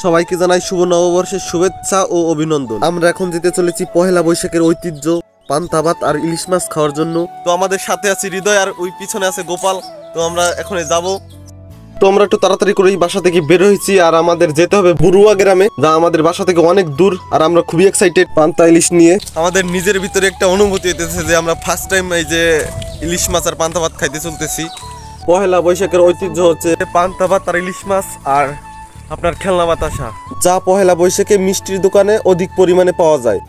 সবাইকে জানাই শুভ নববর্ষের শুভেচ্ছা ও অভিনন্দন। আমরা এখন যেতে চলেছি পহেলা বৈশাখের ঐতিহ্য পান্তা ভাত আর ইলিশ মাছ খাওয়ার জন্য। তো আমাদের সাথে আছে হৃদয় আর ওই পিছনে আছে গোপাল। তো আমরা এখন যাব। তো আমরা একটু তাড়াতাড়ি করে বাসা থেকে বের হয়েছি আর আমাদের যেতে হবে বড়ুয়া গ্রামে, যা আমাদের বাসা থেকে অনেক দূর। আর আমরা খুবই এক্সাইটেড পান্তা ইলিশ নিয়ে। আমাদের নিজের ভিতরে একটা অনুভূতি হইতেছে যে আমরা ফার্স্ট টাইম এই যে ইলিশ মাছ আর পান্তা ভাত খাইতে চলতেছি। পহেলা বৈশাখের ঐতিহ্য হচ্ছে পান্তা ভাত আর ইলিশ মাছ আর আপনার খেলনা বাতাসা, যা পহেলা বৈশাখে মিষ্টির দোকানে অধিক পরিমাণে পাওয়া যায়।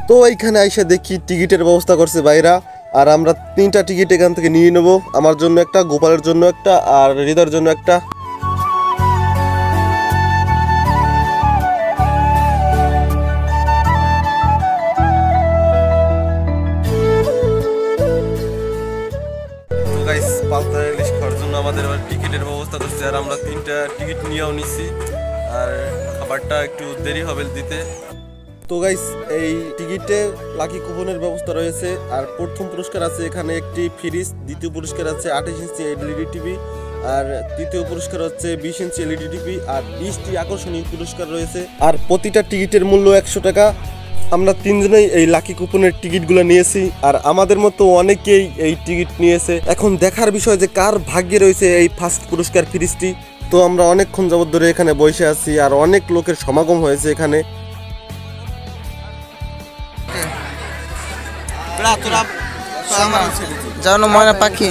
তো এইখানে আইসা দেখি টিকিটের ব্যবস্থা করছে ভাইরা, আর আমরা 3টা টিকিট এখান থেকে নিয়ে নেব। আমার জন্য একটা, গোপালের জন্য একটা, আর হৃদয়ের জন্য একটা। তো গাইস, পান্তা ইলিশ খাওয়ার জন্য আমাদের আবার টিকিটের ব্যবস্থা করছে, আর আমরা 3টা টিকিট নিয়েও নিছি। আর খাবারটা একটু দেরি হবে দিতে। তো গাইস, এই টিকিটে লাকি কুপনের ব্যবস্থা রয়েছে। আর প্রথম পুরস্কার আছে এখানে একটি ফ্রিজ, দ্বিতীয় পুরস্কার আছে 28 ইঞ্চি এলইডি টিভি, আর তৃতীয় পুরস্কার হচ্ছে 20 ইঞ্চি এলইডি টিভি, আর 20টি আকর্ষণীয় পুরস্কার রয়েছে। আর প্রতিটা টিকিটের মূল্য 100 টাকা। আমরা 3 জনেই এই লাকি কুপনের টিকিটগুলো নিয়েছি, আর আমাদের মতো অনেকেই এই টিকিট নিয়েছে। এখন দেখার বিষয় যে কার ভাগ্যে রয়েছে এই ফার্স্ট পুরস্কার ফ্রিজটি। তো আমরা অনেকক্ষণ যাবত ধরে এখানে বসে আছি, আর অনেক লোকের সমাগম হয়েছে এখানে। জানো ময়না পাখি।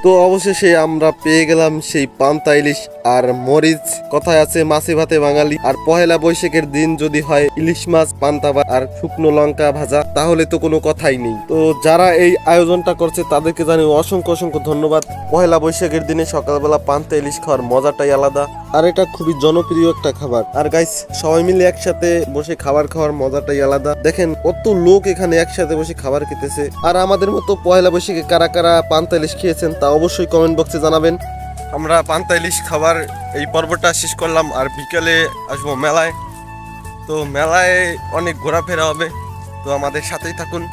তো অবশেষে আমরা পেয়ে গেলাম সেই পান্তা ইলিশ আর মরিচ। কথায় আছে মাছে ভাতে বাঙালি, আর পহেলা বৈশাখের দিন যদি হয় ইলিশ মাছ, পান্তা ভাত আর শুকনো লঙ্কা ভাজা, তাহলে তো কোনো কথাই নেই। তো যারা এই আয়োজনটা করছে তাদেরকে জানাই অসংখ্য অসংখ্য ধন্যবাদ। পহেলা বৈশাখের দিনে সকালবেলা পান্তা ইলিশ খাওয়ার মজাটাই আলাদা, আর এটা খুবই জনপ্রিয় একটা খাবার। আর গাইস, সবাই মিলে একসাথে বসে খাবার খাওয়ার মজাটাই আলাদা। দেখেন কত লোক এখানে একসাথে বসে খাবার খেতেছে। আর আমাদের মতো পহেলা বৈশাখে কারা কারা পান্তা ইলিশ খেয়েছেন তা অবশ্যই কমেন্ট বক্সে জানাবেন। আমরা পান্তা ইলিশ খাবার এই পর্বটা শেষ করলাম, আর বিকালে আসবো মেলায়। তো মেলায় অনেক ঘোরাফেরা হবে, তো আমাদের সাথেই থাকুন।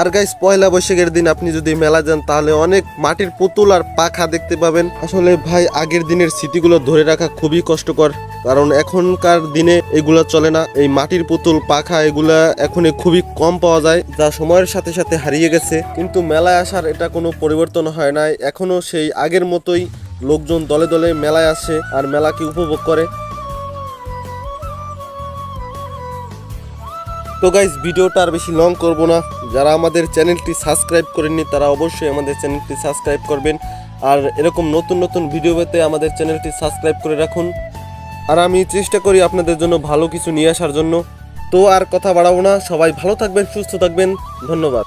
আর গাইস, পয়লা বৈশাখের দিন আপনি যদি মেলা যান তাহলে অনেক মাটির পুতুল আর পাখা দেখতে পাবেন। আসলে ভাই, আগের দিনের স্মৃতিগুলো ধরে রাখা খুবই কষ্টকর, কারণ এখনকার দিনে এগুলা চলে না। এই মাটির পুতুল, পাখা এগুলা এখন খুবই কম পাওয়া যায়, যা সময়ের সাথে সাথে হারিয়ে গেছে। কিন্তু মেলায় আসার এটা কোনো পরিবর্তন হয় নাই, এখনো সেই আগের মতোই লোকজন দলে দলে মেলায় আসে আর মেলাকে উপভোগ করে। তো গাইস, ভিডিওটা আর বেশি লং করব না। যারা আমাদের চ্যানেলটি সাবস্ক্রাইব করেননি তারা অবশ্যই আমাদের চ্যানেলটি সাবস্ক্রাইব করবেন, আর এরকম নতুন নতুন ভিডিও পেতে আমাদের চ্যানেলটি সাবস্ক্রাইব করে রাখুন। আর আমি চেষ্টা করি আপনাদের জন্য ভালো কিছু নিয়ে আসার জন্য। তো আর কথা বাড়াবো না, সবাই ভালো থাকবেন, সুস্থ থাকবেন, ধন্যবাদ।